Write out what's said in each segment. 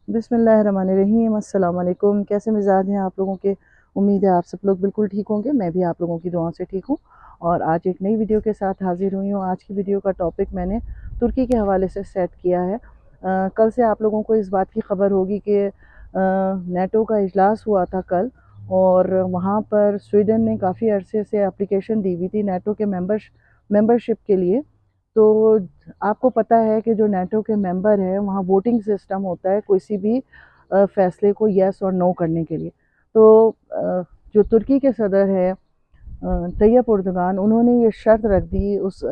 بسم اللہ الرحمن الرحیم، السلام علیکم۔ کیسے مزاج ہیں آپ لوگوں کے؟ امید ہے آپ سب لوگ بالکل ٹھیک ہوں گے۔ میں بھی آپ لوگوں کی دعاؤں سے ٹھیک ہوں اور آج ایک نئی ویڈیو کے ساتھ حاضر ہوئی ہوں۔ آج کی ویڈیو کا ٹاپک میں نے ترکی کے حوالے سے سیٹ کیا ہے۔ کل سے آپ لوگوں کو اس بات کی خبر ہوگی کہ نیٹو کا اجلاس ہوا تھا کل، اور وہاں پر سویڈن نے کافی عرصے سے اپلیکیشن دی ہوئی تھی نیٹو کے ممبرشپ کے لیے۔ تو آپ کو پتہ ہے کہ جو نیٹو کے ممبر ہیں وہاں ووٹنگ سسٹم ہوتا ہے کسی بھی فیصلے کو یس اور نو کرنے کے لیے۔ تو جو ترکی کے صدر ہے طیب اردگان، انہوں نے یہ شرط رکھ دی اس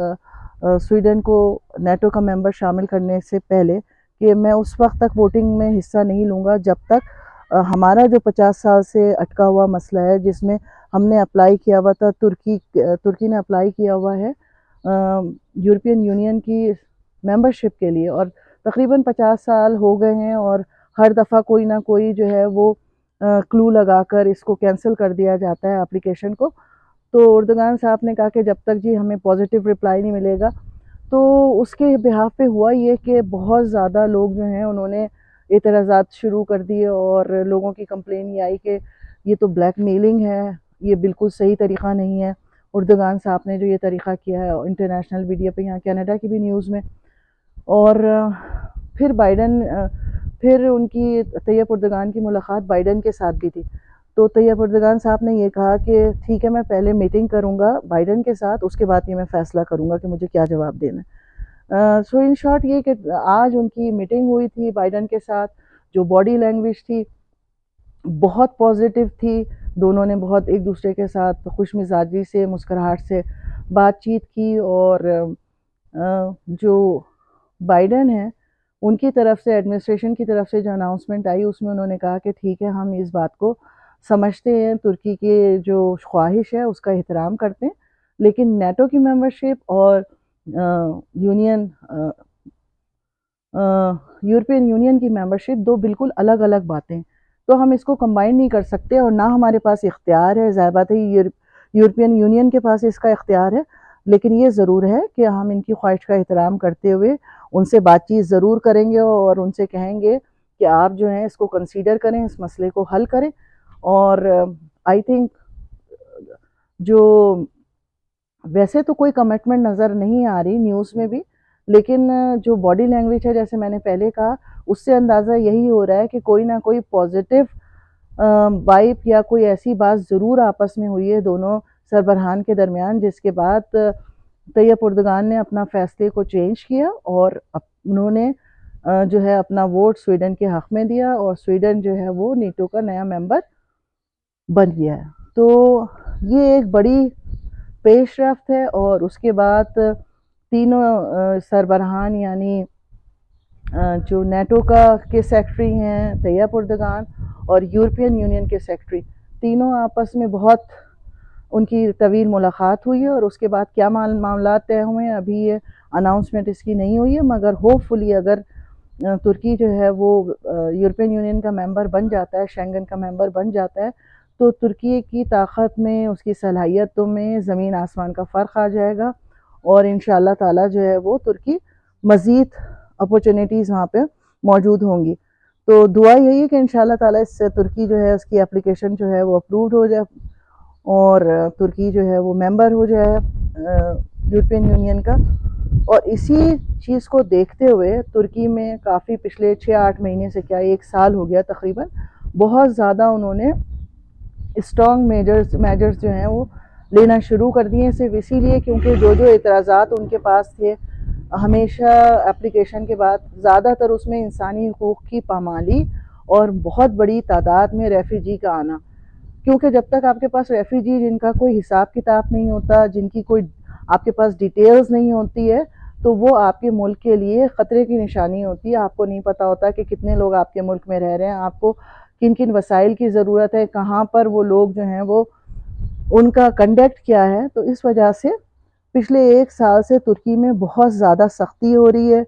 سویڈن کو نیٹو کا ممبر شامل کرنے سے پہلے کہ میں اس وقت تک ووٹنگ میں حصہ نہیں لوں گا جب تک ہمارا جو 50 سال سے اٹکا ہوا مسئلہ ہے، جس میں ہم نے اپلائی کیا ہوا تھا، ترکی نے اپلائی کیا ہوا ہے یورپین یونین کی ممبرشپ کے لیے، اور تقریباً 50 سال ہو گئے ہیں، اور ہر دفعہ کوئی نہ کوئی جو ہے وہ کلو لگا کر اس کو کینسل کر دیا جاتا ہے اپلیکیشن کو۔ تو اردگان صاحب نے کہا کہ جب تک جی ہمیں پازیٹیو رپلائی نہیں ملے گا، تو اس کے بہاف پہ ہوا یہ کہ بہت زیادہ لوگ جو ہیں انہوں نے اعتراضات شروع کر دیے، اور لوگوں کی کمپلین یہ آئی کہ یہ تو بلیک میلنگ ہے، یہ بالکل صحیح طریقہ نہیں ہے اردگان صاحب نے جو یہ طریقہ کیا ہے انٹرنیشنل میڈیا پہ، یہاں کینیڈا کی بھی نیوز میں۔ اور پھر ان کی طیب اردگان کی ملاقات بائیڈن کے ساتھ بھی تھی۔ تو طیب اردگان صاحب نے یہ کہا کہ ٹھیک ہے، میں پہلے میٹنگ کروں گا بائیڈن کے ساتھ، اس کے بعد یہ میں فیصلہ کروں گا کہ مجھے کیا جواب دینا ہے۔ سو ان شارٹ یہ کہ آج ان کی میٹنگ ہوئی تھی بائیڈن کے ساتھ۔ جو باڈی لینگویج تھی بہت پازیٹیو تھی، دونوں نے بہت ایک دوسرے کے ساتھ خوش مزاجی سے، مسکراہٹ سے بات چیت کی، اور جو بائیڈن ہیں ان کی طرف سے، ایڈمنسٹریشن کی طرف سے جو اناؤنسمنٹ آئی، اس میں انہوں نے کہا کہ ٹھیک ہے، ہم اس بات کو سمجھتے ہیں، ترکی کی جو خواہش ہے اس کا احترام کرتے ہیں، لیکن نیٹو کی ممبرشپ اور یورپین یونین کی ممبرشپ دو بالکل الگ الگ باتیں، تو ہم اس کو کمبائن نہیں کر سکتے، اور نہ ہمارے پاس اختیار ہے۔ ظاہر بات ہے یورپین یونین کے پاس اس کا اختیار ہے، لیکن یہ ضرور ہے کہ ہم ان کی خواہش کا احترام کرتے ہوئے ان سے بات چیت ضرور کریں گے، اور ان سے کہیں گے کہ آپ جو ہیں اس کو کنسیڈر کریں، اس مسئلے کو حل کریں۔ اور آئی تھنک جو ویسے تو کوئی کمٹمنٹ نظر نہیں آ رہی نیوز میں بھی، لیکن جو باڈی لینگویج ہے جیسے میں نے پہلے کہا، اس سے اندازہ یہی ہو رہا ہے کہ کوئی نہ کوئی پازیٹیو وائب یا کوئی ایسی بات ضرور آپس میں ہوئی ہے دونوں سربراہان کے درمیان، جس کے بعد طیب اردگان نے اپنا فیصلے کو چینج کیا، اور انہوں نے جو ہے اپنا ووٹ سویڈن کے حق میں دیا، اور سویڈن جو ہے وہ نیٹو کا نیا ممبر بن گیا ہے۔ تو یہ ایک بڑی پیش رفت ہے، اور اس کے بعد تینوں سربراہان، یعنی جو نیٹو کے سیکرٹری ہیں طیب اردگان، اور یورپین یونین کے سیکرٹری، تینوں آپس میں بہت ان کی طویل ملاقات ہوئی ہے، اور اس کے بعد کیا معاملات طے ہوئے ہیں ابھی یہ اناؤنسمنٹ اس کی نہیں ہوئی ہے، مگر ہوپ فلی اگر ترکی جو ہے وہ یورپین یونین کا ممبر بن جاتا ہے، شینگن کا ممبر بن جاتا ہے، تو ترکی کی طاقت میں، اس کی صلاحیتوں میں زمین آسمان کا فرق آ جائے گا، اور انشاءاللہ تعالی جو ہے وہ ترکی مزید اپورچونیٹیز وہاں پہ موجود ہوں گی۔ تو دعا یہی ہے کہ انشاءاللہ تعالی اس سے ترکی جو ہے اس کی اپلیکیشن جو ہے وہ اپرووڈ ہو جائے، اور ترکی جو ہے وہ ممبر ہو جائے یورپین یونین کا۔ اور اسی چیز کو دیکھتے ہوئے ترکی میں کافی پچھلے 6-8 مہینے سے، کیا 1 سال ہو گیا تقریباً، بہت زیادہ انہوں نے اسٹرانگ میجرز جو ہیں وہ لینا شروع کر دیے، صرف اسی لیے کیونکہ جو اعتراضات ان کے پاس تھے ہمیشہ اپلیکیشن کے بعد، زیادہ تر اس میں انسانی حقوق کی پامالی اور بہت بڑی تعداد میں ریفیوجی کا آنا، کیونکہ جب تک آپ کے پاس ریفیوجی جن کا کوئی حساب کتاب نہیں ہوتا، جن کی کوئی آپ کے پاس ڈیٹیلز نہیں ہوتی ہے، تو وہ آپ کے ملک کے لیے خطرے کی نشانی ہوتی ہے۔ آپ کو نہیں پتا ہوتا کہ کتنے لوگ آپ کے ملک میں رہ رہے ہیں، آپ کو کن کن وسائل کی ضرورت ہے، کہاں پر وہ لوگ جو ہیں وہ ان کا کنڈکٹ کیا ہے۔ تو اس وجہ سے پچھلے 1 سال سے ترکی میں بہت زیادہ سختی ہو رہی ہے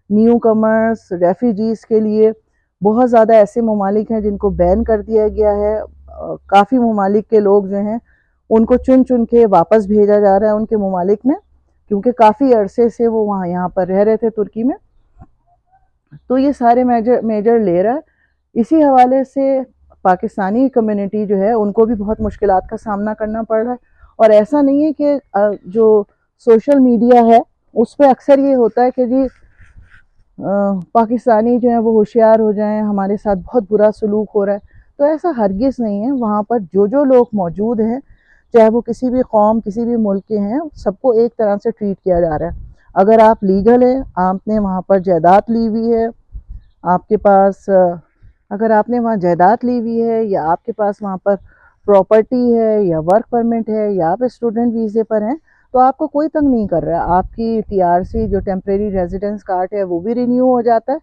نیو کمرز، ریفیوجیز کے لیے۔ بہت زیادہ ایسے ممالک ہیں جن کو بین کر دیا گیا ہے، کافی ممالک کے لوگ جو ہیں ان کو چن چن کے واپس بھیجا جا رہا ہے ان کے ممالک میں، کیونکہ کافی عرصے سے وہ یہاں پر رہ رہے تھے ترکی میں۔ تو یہ سارے میجر لے رہا ہے، اسی حوالے سے پاکستانی کمیونٹی جو ہے ان کو بھی بہت مشکلات کا سامنا کرنا پڑ رہا ہے. اور ایسا نہیں ہے کہ جو سوشل میڈیا ہے اس پہ اکثر یہ ہوتا ہے کہ جی پاکستانی جو ہیں وہ ہوشیار ہو جائیں، ہمارے ساتھ بہت برا سلوک ہو رہا ہے. تو ایسا ہرگز نہیں ہے. وہاں پر جو لوگ موجود ہیں، چاہے وہ کسی بھی قوم کسی بھی ملک کے ہیں، سب کو ایک طرح سے ٹریٹ کیا جا رہا ہے. اگر آپ لیگل ہیں، آپ نے وہاں پر جائیداد لی ہوئی ہے، آپ کے پاس اگر آپ نے وہاں جائیداد لی ہوئی ہے یا آپ کے پاس وہاں پر پراپرٹی ہے یا ورک پرمٹ ہے یا آپ اسٹوڈنٹ ویزے پر ہیں، تو آپ کو کوئی تنگ نہیں کر رہا ہے. آپ کی ٹی آر سی جو ٹیمپریری ریزیڈنس کارڈ ہے وہ بھی رینیو ہو جاتا ہے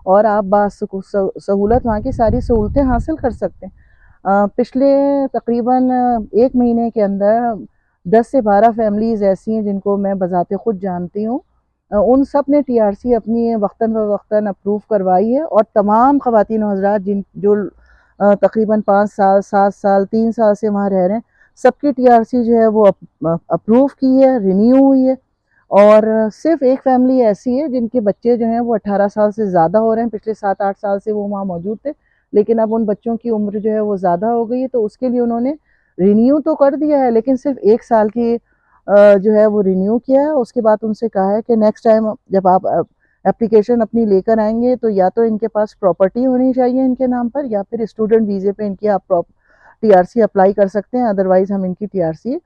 اور آپ سہولت وہاں کی ساری سہولتیں حاصل کر سکتے ہیں. پچھلے تقریباً ایک مہینے کے اندر 10 سے 12 فیملیز ایسی ہیں جن کو میں بذات خود جانتی ہوں. ان سب نے ٹی آر سی اپنی وقتاً فوقتاً اپروو کروائی ہے، اور تمام خواتین و حضرات جو تقریباً 5 سال 7 سال 3 سال سے وہاں رہ رہے ہیں، سب کی ٹی آر سی جو ہے وہ اپروو کی ہے، رینیو ہوئی ہے. اور صرف ایک فیملی ایسی ہے جن کے بچے جو ہیں وہ 18 سال سے زیادہ ہو رہے ہیں. پچھلے 7 8 سال سے وہ وہاں موجود تھے، لیکن اب ان بچوں کی عمر جو ہے وہ زیادہ ہو گئی ہے، تو اس کے لیے انہوں نے رینیو تو کر دیا ہے لیکن صرف 1 سال کی جو ہے وہ رینیو کیا ہے. اس کے بعد ان سے کہا ہے کہ نیکسٹ ٹائم جب آپ اپلیکیشن اپنی لے کر آئیں گے تو یا تو ان کے پاس پراپرٹی ہونی چاہیے ان کے نام پر، یا پھر اسٹوڈنٹ ویزے پہ ان کی آپ ٹی آر سی اپلائی کر سکتے ہیں، ادروائز ہم ان کی ٹی آر سی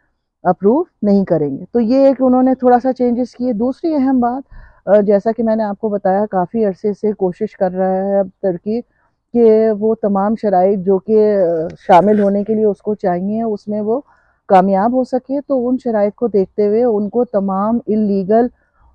اپروو نہیں کریں گے. تو یہ ایک انہوں نے تھوڑا سا چینجز کیے. دوسری اہم بات، جیسا کہ میں نے آپ کو بتایا، کافی عرصے سے کوشش کر رہا ہے اب ترکی کہ وہ تمام شرائط جو کہ شامل ہونے کے لیے اس کو چاہیے اس میں وہ کامیاب ہو سکے. تو ان شرائط کو دیکھتے ہوئے ان کو تمام اللیگل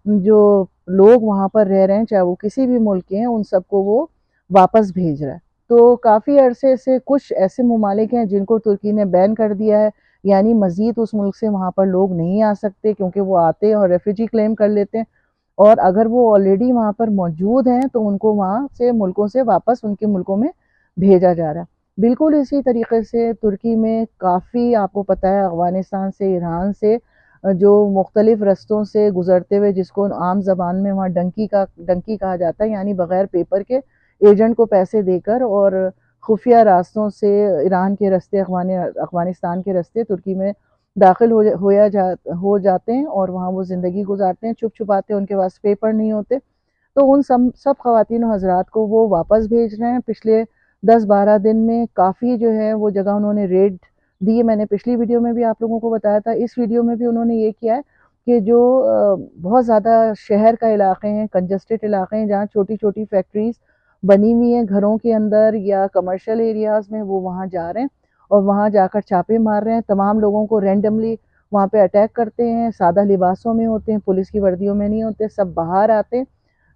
جو لوگ وہاں پر رہ رہے ہیں، چاہے وہ کسی بھی ملک کے ہیں، ان سب کو وہ واپس بھیج رہا ہے. تو کافی عرصے سے کچھ ایسے ممالک ہیں جن کو ترکی نے بین کر دیا ہے، یعنی مزید اس ملک سے وہاں پر لوگ نہیں آ سکتے، کیونکہ وہ آتے ہیں اور ریفیوجی کلیم کر لیتے ہیں، اور اگر وہ آلریڈی وہاں پر موجود ہیں تو ان کو وہاں سے ملکوں سے واپس ان کے ملکوں میں بھیجا جا رہا ہے. بالکل اسی طریقے سے ترکی میں کافی، آپ کو پتہ ہے، افغانستان سے، ایران سے، جو مختلف رستوں سے گزرتے ہوئے، جس کو عام زبان میں وہاں ڈنکی کہا جاتا ہے، یعنی بغیر پیپر کے ایجنٹ کو پیسے دے کر اور خفیہ راستوں سے ایران کے رستے، افغانستان کے رستے ترکی میں داخل ہو جاتے ہیں اور وہاں وہ زندگی گزارتے ہیں چھپ چھپاتے. ان کے پاس پیپر نہیں ہوتے. تو ان سب خواتین و حضرات کو وہ واپس بھیج رہے ہیں. پچھلے 10 12 دن میں کافی جو ہے وہ جگہ انہوں نے ریڈ دی. میں نے پچھلی ویڈیو میں بھی آپ لوگوں کو بتایا تھا، اس ویڈیو میں بھی انہوں نے یہ کیا ہے کہ جو بہت زیادہ شہر کا علاقے ہیں، کنجسٹڈ علاقے ہیں، جہاں چھوٹی چھوٹی فیکٹریز بنی ہوئی ہیں گھروں کے اندر یا کمرشل ایریاز میں، وہ وہاں جا رہے ہیں اور وہاں جا کر چھاپے مار رہے ہیں. تمام لوگوں کو رینڈملی وہاں پہ اٹیک کرتے ہیں. سادہ لباسوں میں ہوتے ہیں، پولیس کی وردیوں میں نہیں ہوتے. سب باہر آتے ہیں.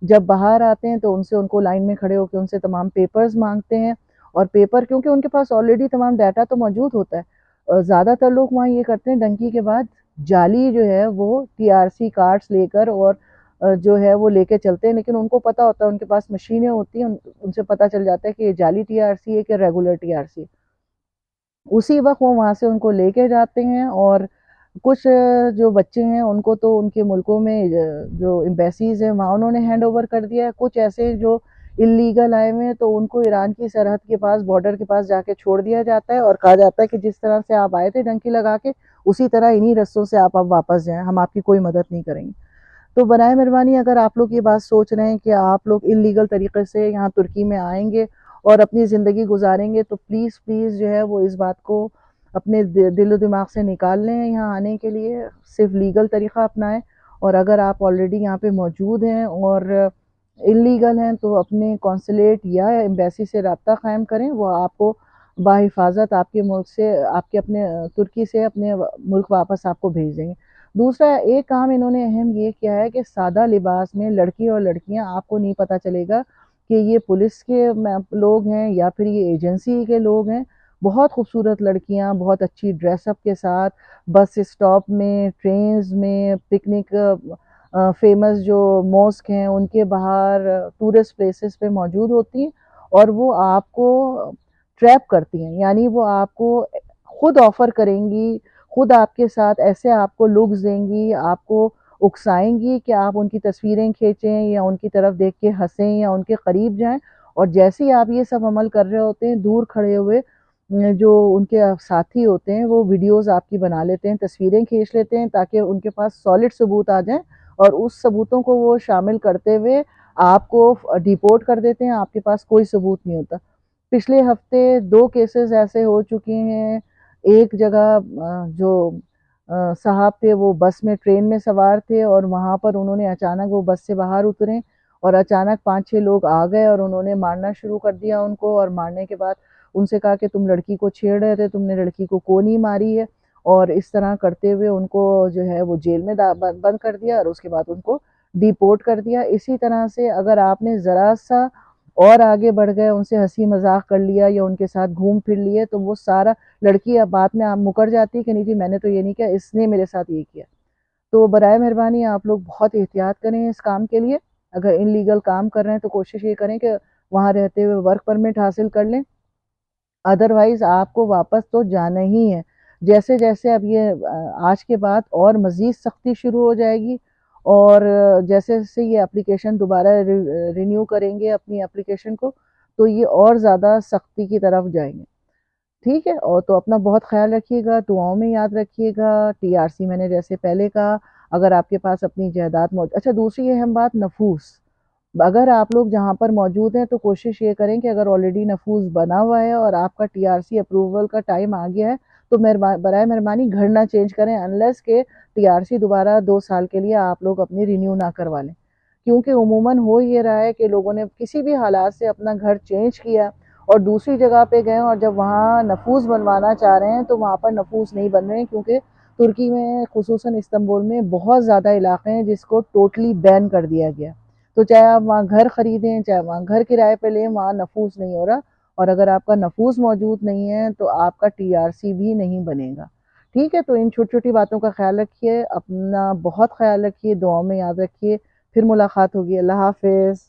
جب باہر آتے ہیں تو ان کو لائن میں کھڑے ہو کے ان سے تمام پیپرز مانگتے ہیں. اور پیپر، کیونکہ ان کے پاس آلریڈی تمام ڈیٹا تو موجود ہوتا ہے، زیادہ تر لوگ وہاں یہ کرتے ہیں ڈنکی کے بعد جعلی جو ہے وہ ٹی آر سی کارڈز لے کر اور جو ہے وہ لے کے چلتے ہیں. لیکن ان کو پتا ہوتا ہے، ان کے پاس مشینیں ہوتی ہیں، ان سے پتا چل جاتا ہے کہ یہ جعلی ٹی آر سی ہے کہ ریگولر ٹی آر سی. اسی وقت وہ وہاں سے ان کو لے کے جاتے ہیں. اور کچھ جو بچے ہیں ان کو تو ان کے ملکوں میں جو ایمبیسیز ہیں وہاں انہوں نے ہینڈ اوور کر دیا ہے. کچھ ایسے جو اللیگل آئے ہوئے ہیں تو ان کو ایران کی سرحد کے پاس، بارڈر کے پاس جا کے چھوڑ دیا جاتا ہے اور کہا جاتا ہے کہ جس طرح سے آپ آئے تھے ڈنکی لگا کے، اسی طرح انہی رستوں سے آپ اب واپس جائیں، ہم آپ کی کوئی مدد نہیں کریں گے. تو برائے مہربانی اگر آپ لوگ یہ بات سوچ رہے ہیں کہ آپ لوگ اللیگل طریقے سے یہاں ترکی میں آئیں گے اور اپنی زندگی گزاریں گے، تو پلیز پلیز جو ہے وہ اس بات کو اپنے دل و دماغ سے نکال لیں. یہاں آنے کے لیے صرف لیگل طریقہ اپنائیں، اور اگر آپ آلریڈی یہاں پہ موجود ہیں اور اللیگل ہیں تو اپنے کونسلیٹ یا ایمبیسی سے رابطہ قائم کریں. وہ آپ کو بحفاظت آپ کے ملک سے، آپ کے اپنے ترکی سے اپنے ملک واپس آپ کو بھیج دیں گے. دوسرا ایک کام انہوں نے اہم یہ کیا ہے کہ سادہ لباس میں لڑکی اور لڑکیاں، آپ کو نہیں پتہ چلے گا کہ یہ پولیس کے لوگ ہیں یا پھر یہ ایجنسی کے لوگ ہیں. بہت خوبصورت لڑکیاں بہت اچھی ڈریس اپ کے ساتھ بس اسٹاپ میں، ٹرینز میں، پکنک فیمس جو موسک ہیں ان کے باہر، ٹورسٹ پلیسز پہ موجود ہوتی ہیں، اور وہ آپ کو ٹریپ کرتی ہیں. یعنی وہ آپ کو خود آفر کریں گی، خود آپ کے ساتھ ایسے آپ کو لکس دیں گی، آپ کو اکسائیں گی کہ آپ ان کی تصویریں کھینچیں یا ان کی طرف دیکھ کے ہنسیں یا ان کے قریب جائیں. اور جیسے ہی آپ یہ سب عمل کر رہے ہوتے ہیں، دور کھڑے ہوئے جو ان کے ساتھی ہوتے ہیں وہ ویڈیوز آپ کی بنا لیتے ہیں، تصویریں کھینچ لیتے ہیں تاکہ ان کے پاس سالڈ ثبوت آ جائیں، اور اس ثبوتوں کو وہ شامل کرتے ہوئے آپ کو ڈیپورٹ کر دیتے ہیں. آپ کے پاس کوئی ثبوت نہیں ہوتا. پچھلے ہفتے 2 کیسز ایسے ہو چکے ہیں. ایک جگہ جو صاحب تھے وہ بس میں ٹرین میں سوار تھے، اور وہاں پر انہوں نے اچانک وہ بس سے باہر اترے اور اچانک 5-6 لوگ آ گئے اور انہوں نے مارنا شروع کر دیا ان کو، اور مارنے کے بعد ان سے کہا کہ تم لڑکی کو چھیڑ رہے تھے، تم نے لڑکی کو نہیں ماری ہے، اور اس طرح کرتے ہوئے ان کو جو ہے وہ جیل میں بند کر دیا، اور اس کے بعد ان کو ڈیپورٹ کر دیا. اسی طرح سے اگر آپ نے ذرا سا اور آگے بڑھ گئے، ان سے ہنسی مذاق کر لیا یا ان کے ساتھ گھوم پھر لیے، تو وہ سارا لڑکی اب بعد میں آپ مکر جاتی کہ نہیں جی میں نے تو یہ نہیں کیا، اس نے میرے ساتھ یہ کیا. تو برائے مہربانی آپ لوگ بہت احتیاط کریں اس کام کے لیے. اگر ان لیگل کام کر رہے ہیں تو کوشش یہ کریں کہ وہاں رہتے ہوئے ورک پرمٹ حاصل کر لیں، ادروائز آپ کو واپس تو جانا ہی ہے. جیسے جیسے اب یہ آج کے بعد اور مزید سختی شروع ہو جائے گی، اور جیسے جیسے یہ اپلیکیشن دوبارہ رینیو کریں گے اپنی اپلیکیشن کو، تو یہ اور زیادہ سختی کی طرف جائیں گے. ٹھیک ہے، اور تو اپنا بہت خیال رکھیے گا، دعاؤں میں یاد رکھیے گا. ٹی آر سی میں نے جیسے پہلے کہا، اگر آپ کے پاس اپنی جائیداد اچھا دوسری اہم بات، نفوس. اگر آپ لوگ جہاں پر موجود ہیں تو کوشش یہ کریں کہ اگر آلریڈی نفوس بنا ہوا ہے اور آپ کا ٹی آر سی اپروول کا ٹائم آ گیا ہے تو برائے مہربانی گھر نہ چینج کریں، انلیس کہ ٹی آر سی دوبارہ 2 سال کے لیے آپ لوگ اپنی رینیو نہ کروا لیں. کیونکہ عموماً ہو یہ رہا ہے کہ لوگوں نے کسی بھی حالات سے اپنا گھر چینج کیا اور دوسری جگہ پہ گئے، اور جب وہاں نفوس بنوانا چاہ رہے ہیں تو وہاں پر نفوس نہیں بن رہے ہیں، کیونکہ ترکی میں خصوصاً استنبول میں بہت زیادہ علاقے ہیں جس کو ٹوٹلی بین کر دیا گیا. تو چاہے آپ وہاں گھر خریدیں، چاہے وہاں گھر کرائے پہ لیں، وہاں نفوس نہیں ہو رہا، اور اگر آپ کا نفوس موجود نہیں ہے تو آپ کا ٹی آر سی بھی نہیں بنے گا. ٹھیک ہے، تو ان چھوٹی چھوٹی باتوں کا خیال رکھیے، اپنا بہت خیال رکھیے، دعاؤں میں یاد رکھیے. پھر ملاقات ہوگی. اللہ حافظ.